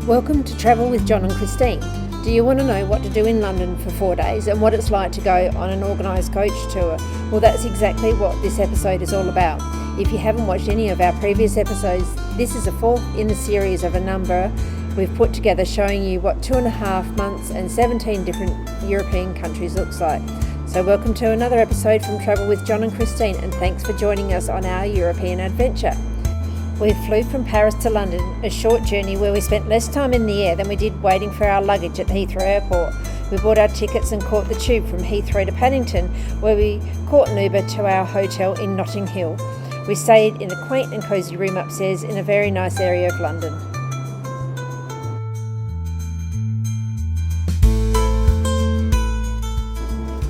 Welcome to Travel with John and Christine. Do you want to know what to do in London for 4 days and what it's like to go on an organised coach tour? Well, that's exactly what this episode is all about. If you haven't watched any of our previous episodes, this is the fourth in the series of a number we've put together showing you what 2.5 months and 17 different European countries looks like. So welcome to another episode from Travel with John and Christine, and thanks for joining us on our European adventure. We flew from Paris to London, a short journey where we spent less time in the air than we did waiting for our luggage at Heathrow Airport. We bought our tickets and caught the tube from Heathrow to Paddington, where we caught an Uber to our hotel in Notting Hill. We stayed in a quaint and cosy room upstairs in a very nice area of London.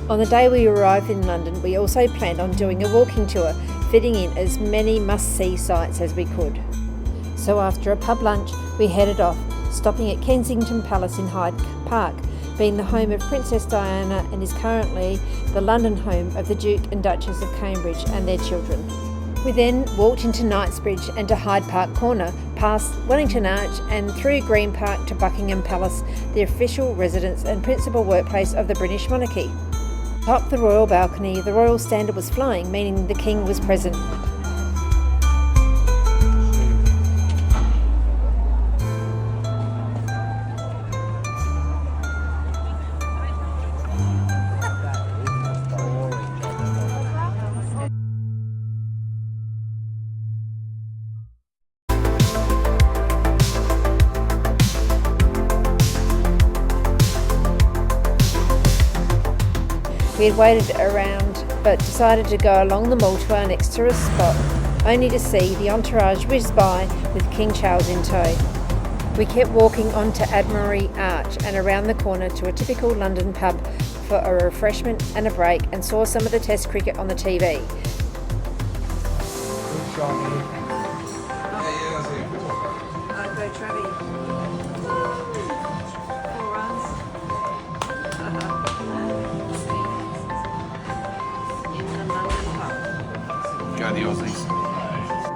On the day we arrived in London, we also planned on doing a walking tour, fitting in as many must-see sights as we could. So after a pub lunch, we headed off, stopping at Kensington Palace in Hyde Park, being the home of Princess Diana and is currently the London home of the Duke and Duchess of Cambridge and their children. We then walked into Knightsbridge and to Hyde Park Corner, past Wellington Arch and through Green Park to Buckingham Palace, the official residence and principal workplace of the British monarchy. Atop the royal balcony, the royal standard was flying, meaning the king was present. We had waited around but decided to go along the mall to our next tourist spot, only to see the entourage whiz by with King Charles in tow. We kept walking on to Admiralty Arch and around the corner to a typical London pub for a refreshment and a break, and saw some of the Test cricket on the TV.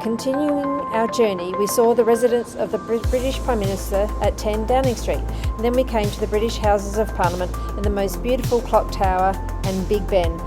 Continuing our journey, we saw the residence of the British Prime Minister at 10 Downing Street, and then we came to the British Houses of Parliament and the most beautiful clock tower and Big Ben.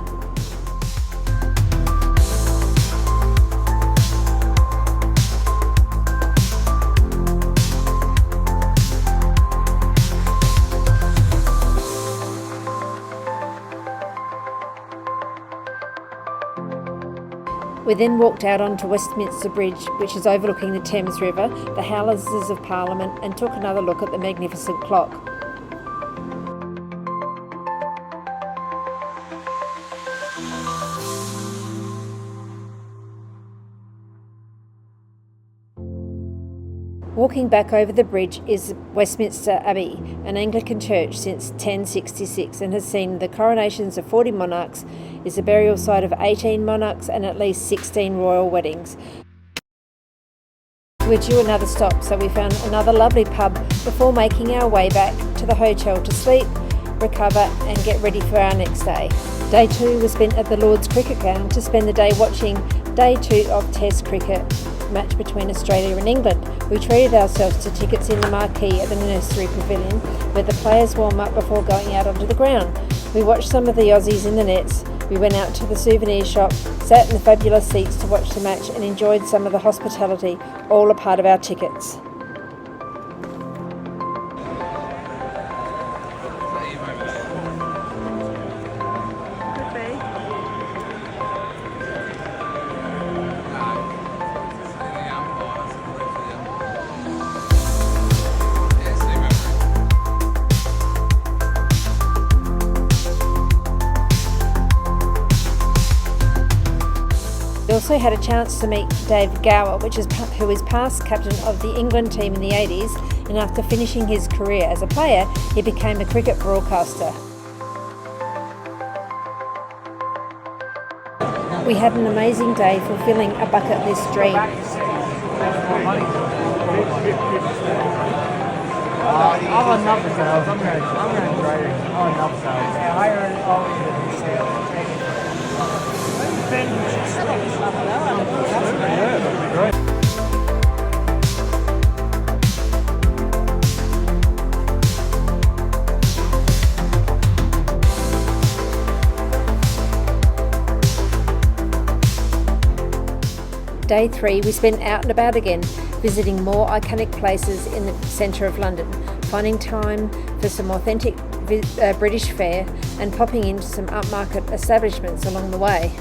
We then walked out onto Westminster Bridge, which is overlooking the Thames River, the Houses of Parliament, and took another look at the magnificent clock. Walking back over the bridge is Westminster Abbey, an Anglican church since 1066, and has seen the coronations of 40 monarchs, is the burial site of 18 monarchs and at least 16 royal weddings. We're due another stop, so we found another lovely pub before making our way back to the hotel to sleep, recover and get ready for our next day. Day 2 was spent at the Lord's Cricket Ground to spend the day watching Day 2 of Test cricket match between Australia and England. We treated ourselves to tickets in the marquee at the Nursery Pavilion, where the players warm up before going out onto the ground. We watched some of the Aussies in the nets. We went out to the souvenir shop, sat in the fabulous seats to watch the match and enjoyed some of the hospitality, all a part of our tickets. We also had a chance to meet Dave Gower, who is past captain of the England team in the 80s, and after finishing his career as a player, he became a cricket broadcaster. We had an amazing day fulfilling a bucket list dream. I love the sales. I'm going to trade it. I love sales. Yeah, I earn all the sales. Day 3 we spent out and about again, visiting more iconic places in the centre of London, finding time for some authentic British fare and popping into some upmarket establishments along the way.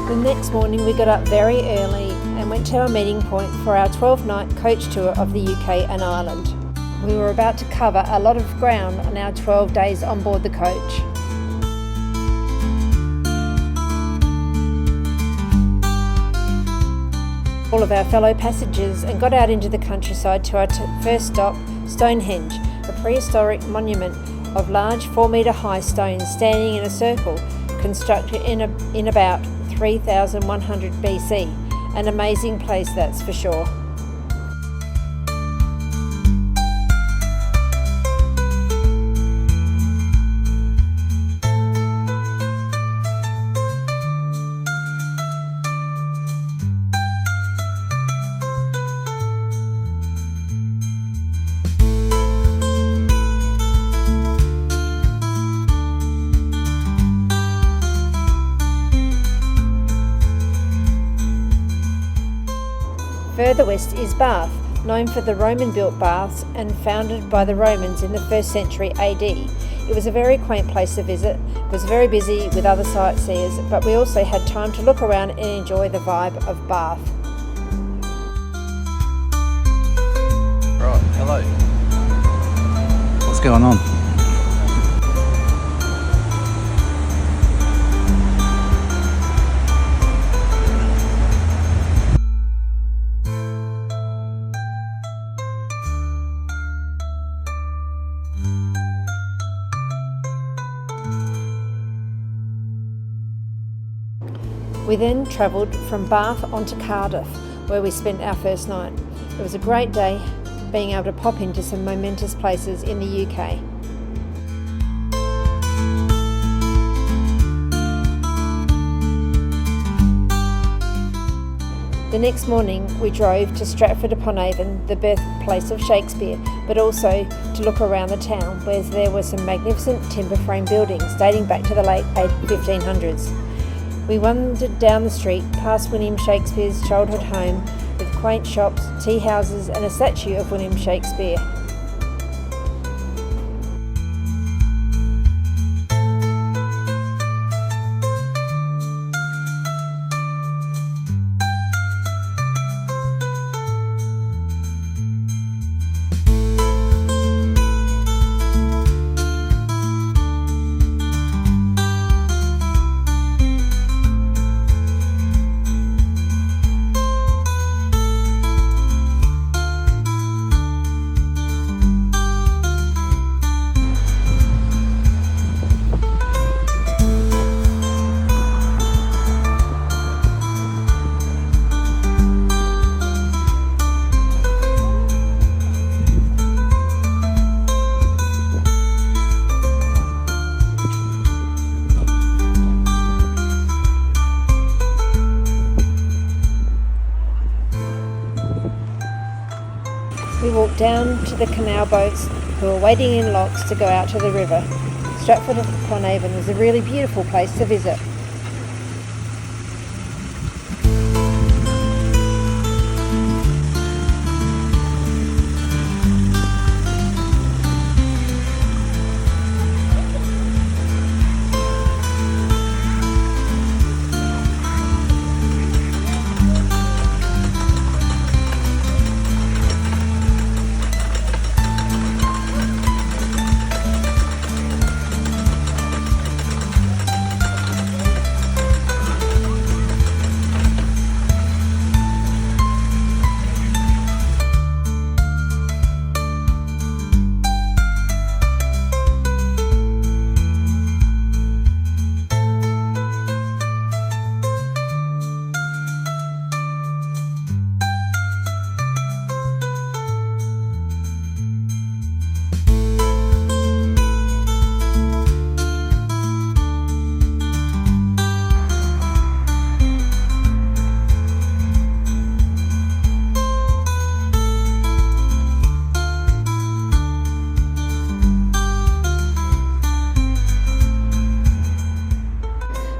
The next morning we got up very early and went to our meeting point for our 12-night coach tour of the UK and Ireland. We were about to cover a lot of ground on our 12 days on board the coach. All of our fellow passengers and got out into the countryside to our first stop, Stonehenge, a prehistoric monument of large 4-metre high stones standing in a circle constructed in about 3100 BC. An amazing place, that's for sure. Further west is Bath, known for the Roman-built baths and founded by the Romans in the 1st century AD. It was a very quaint place to visit. It was very busy with other sightseers, but we also had time to look around and enjoy the vibe of Bath. Right, hello. What's going on? We then travelled from Bath on to Cardiff, where we spent our first night. It was a great day, being able to pop into some momentous places in the UK. The next morning we drove to Stratford-upon-Avon, the birthplace of Shakespeare, but also to look around the town where there were some magnificent timber frame buildings dating back to the late 1500s. We wandered down the street past William Shakespeare's childhood home with quaint shops, tea houses and a statue of William Shakespeare. We walked down to the canal boats who were waiting in locks to go out to the river. Stratford-upon-Avon is a really beautiful place to visit.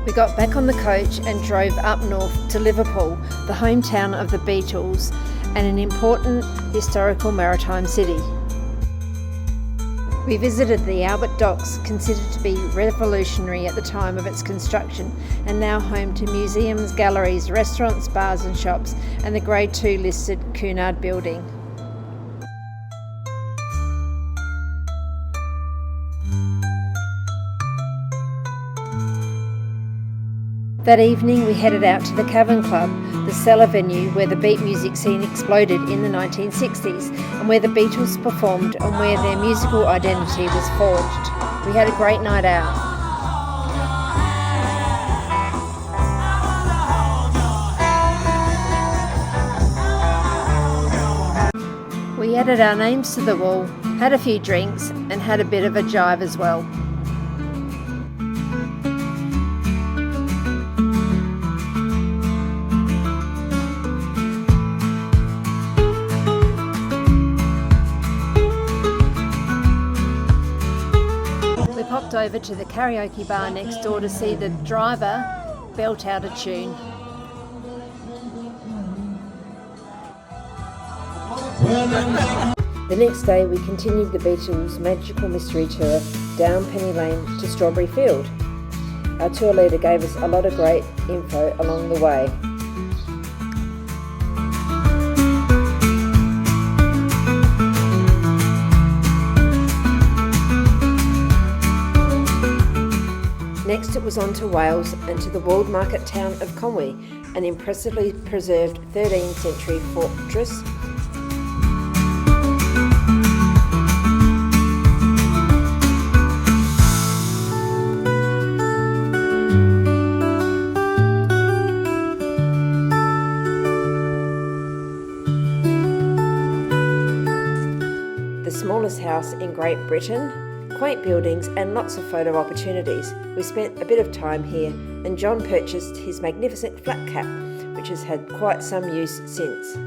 We got back on the coach and drove up north to Liverpool, the hometown of the Beatles and an important historical maritime city. We visited the Albert Docks, considered to be revolutionary at the time of its construction and now home to museums, galleries, restaurants, bars and shops, and the Grade 2 listed Cunard building. That evening we headed out to the Cavern Club, the cellar venue where the beat music scene exploded in the 1960s and where the Beatles performed and where their musical identity was forged. We had a great night out. We added our names to the wall, had a few drinks and had a bit of a jive as well. We popped over to the karaoke bar next door to see the driver belt out a tune. The next day we continued the Beatles' magical mystery tour down Penny Lane to Strawberry Field. Our tour leader gave us a lot of great info along the way. Next it was on to Wales and to the walled market town of Conwy, an impressively preserved 13th century fortress. The smallest house in Great Britain, quaint buildings and lots of photo opportunities. We spent a bit of time here and John purchased his magnificent flat cap, which has had quite some use since.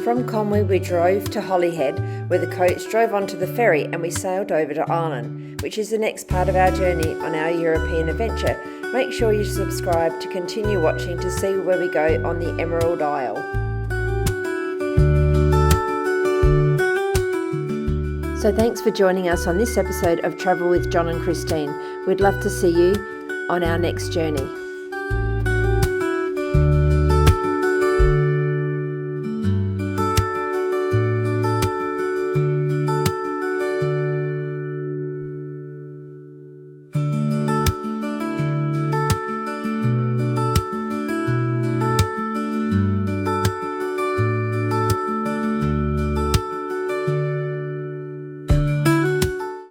From Conwy we drove to Holyhead, where the coach drove onto the ferry and we sailed over to Ireland, which is the next part of our journey on our European adventure. Make sure you subscribe to continue watching to see where we go on the Emerald Isle. So thanks for joining us on this episode of Travel with John and Christine. We'd love to see you on our next journey.